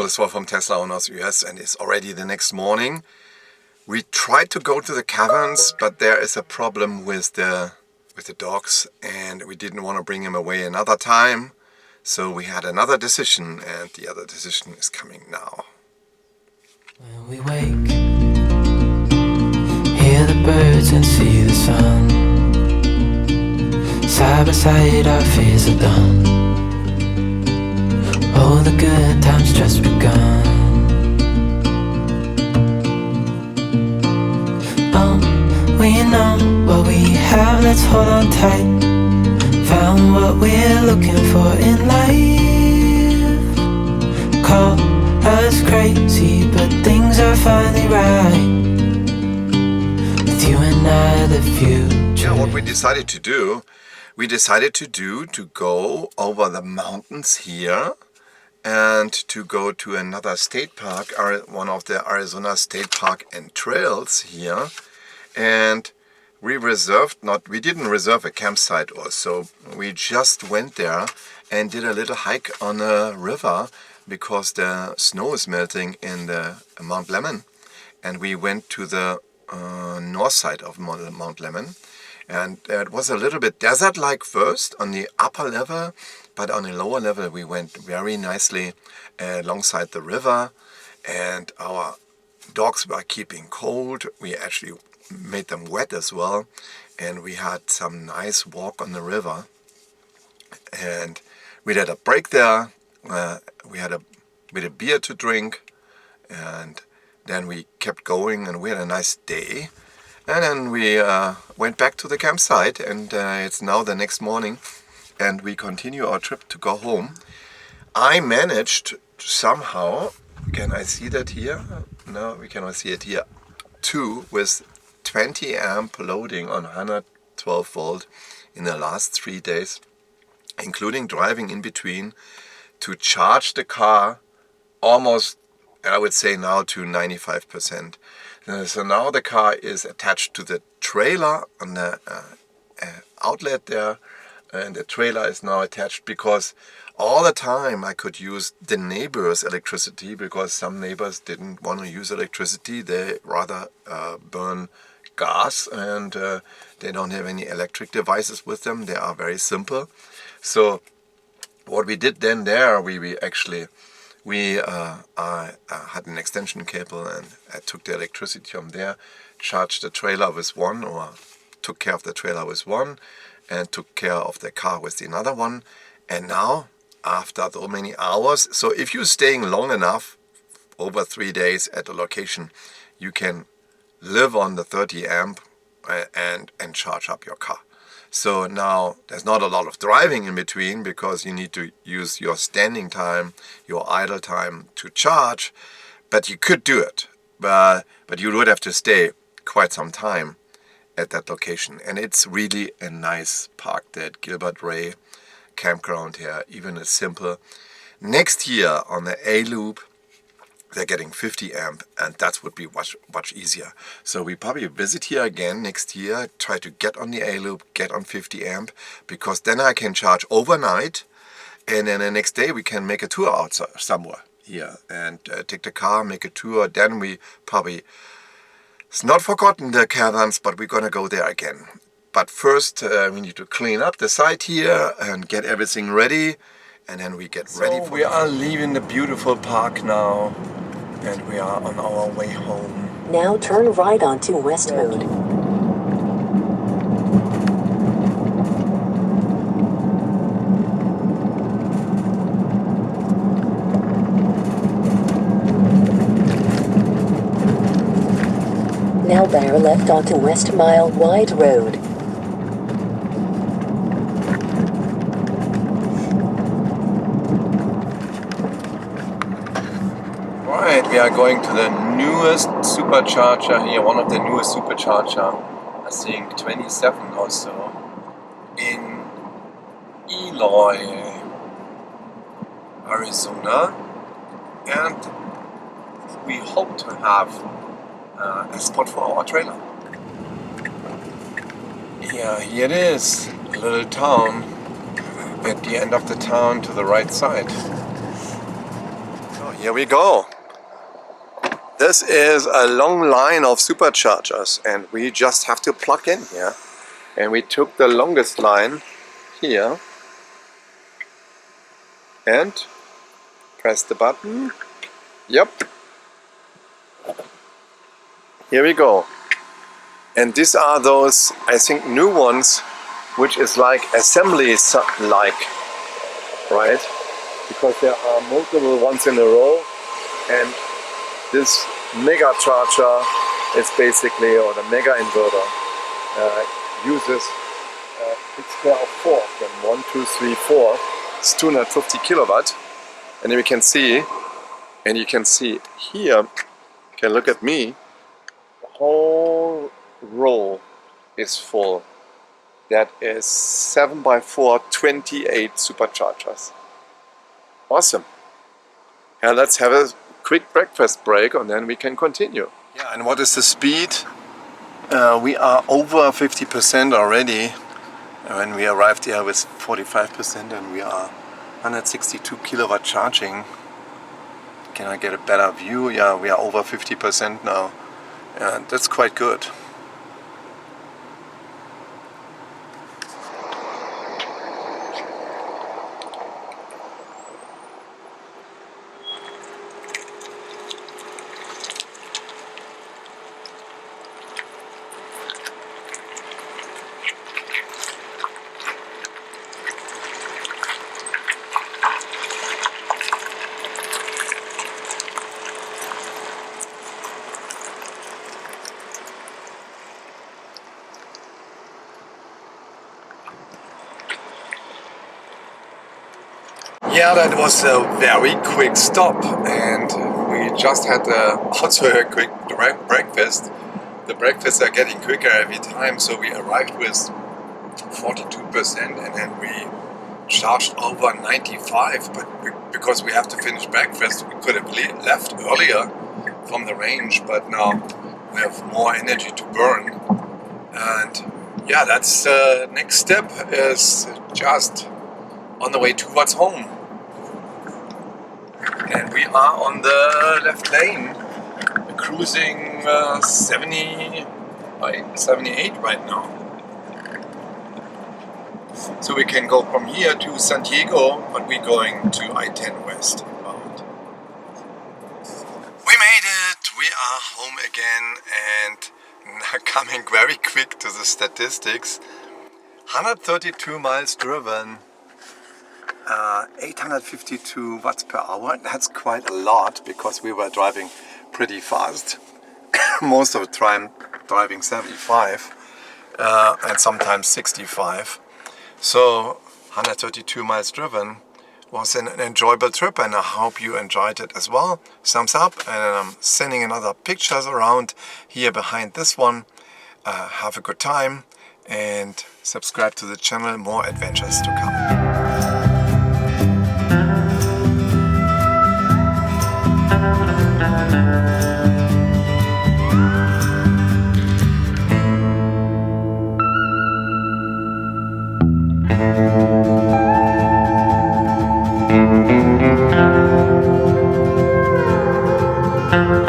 this was from Tesla Owners US, and it's already the next morning. We tried to go to the caverns, but there is a problem with the dogs, and we didn't want to bring him away another time. So we had another decision, and the other decision is coming now. When we wake, hear the birds and see the sun. Side by side our fears are done. All the good times just begun. Oh, we know what we have, let's hold on tight. Found what we're looking for in life. Call us crazy, but things are finally right. With you and I, the future. Yeah, what we decided to do, to go over the mountains here and to go to another state park, one of the Arizona state park and trails here. And we didn't reserve a campsite or so. We just went there and did a little hike on a river because the snow is melting in the Mount Lemmon. And we went to the north side of Mount Lemmon. And it was a little bit desert-like first on the upper level, but on a lower level we went very nicely alongside the river, and our dogs were keeping cold. We actually made them wet as well, and we had some nice walk on the river. And we had a break there. We had a beer to drink, and then we kept going, and we had a nice day. And then we went back to the campsite, and it's now the next morning, and we continue our trip to go home. I managed somehow, can I see that here? No, we cannot see it here. With 20 amp loading on 112 volt in the last 3 days, including driving in between, to charge the car almost, I would say now, to 95%. So now the car is attached to the trailer on the outlet there, and the trailer is now attached because all the time I could use the neighbors' electricity, because some neighbors didn't want to use electricity. They rather burn gas, and they don't have any electric devices with them. They are very simple. So what we did then there, we had an extension cable, and I took the electricity from there, charged the trailer with one, or took care of the trailer with one, and took care of the car with the other one. And now, after so many hours, so if you're staying long enough, over 3 days at a location, you can live on the 30 amp and charge up your car. So now there's not a lot of driving in between, because you need to use your standing time, your idle time to charge. But you could do it, but you would have to stay quite some time at that location. And it's really a nice park, that Gilbert Ray campground here. Even it's simple. Next year on the A-Loop, they're getting 50 amp, and that would be much easier. So we probably visit here again next year, try to get on the A-Loop, get on 50 amp, because then I can charge overnight, and then the next day we can make a tour out somewhere here, and take the car, make a tour. Then we probably, it's not forgotten the caverns, but we're gonna go there again. But first we need to clean up the site here and get everything ready, and then we get ready for we are leaving the beautiful park now, and we are on our way home. Now turn right onto West Road. Now bear left onto West Mile Wide Road. Right, we are going to the newest supercharger here, one of the newest supercharger, I think 27 or so, in Eloy, Arizona, and we hope to have a spot for our trailer. Yeah, here it is, a little town, at the end of the town to the right side. So here we go. This is a long line of superchargers and we just have to plug in here. And we took the longest line here and press the button. Yep. Here we go. And these are those, I think, new ones, which is like assembly-like, right? Because there are multiple ones in a row, and this mega charger is basically, or the mega inverter, uses it's there of 4 of them. 1, 2, 3, 4. It's 250 kilowatt, and then we can see, and you can see here. You can look at me. The whole row is full. That is 7x4, 28 superchargers. Awesome. Yeah, let's have a quick breakfast break and then we can continue. Yeah, and what is the speed? We are over 50% already. When we arrived here with 45% and we are 162 kilowatt charging. Can I get a better view? Yeah, we are over 50% now. And that's quite good. Yeah, that was a very quick stop and we just had also a quick breakfast. The breakfasts are getting quicker every time, so we arrived with 42% and then we charged over 95, but because we have to finish breakfast we could have left earlier from the range, but now we have more energy to burn. And yeah, that's next step is just on the way towards home. And we are on the left lane, cruising 78 right now. So we can go from here to San Diego, but we're going to I-10 west. We made it! We are home again and coming very quick to the statistics. 132 miles driven. 852 watts per hour. That's quite a lot because we were driving pretty fast. Most of the time driving 75 and sometimes 65. So 132 miles driven was an enjoyable trip and I hope you enjoyed it as well. Thumbs up, and I'm sending another pictures around here behind this one. Have a good time and subscribe to the channel. More adventures to come. Thank you.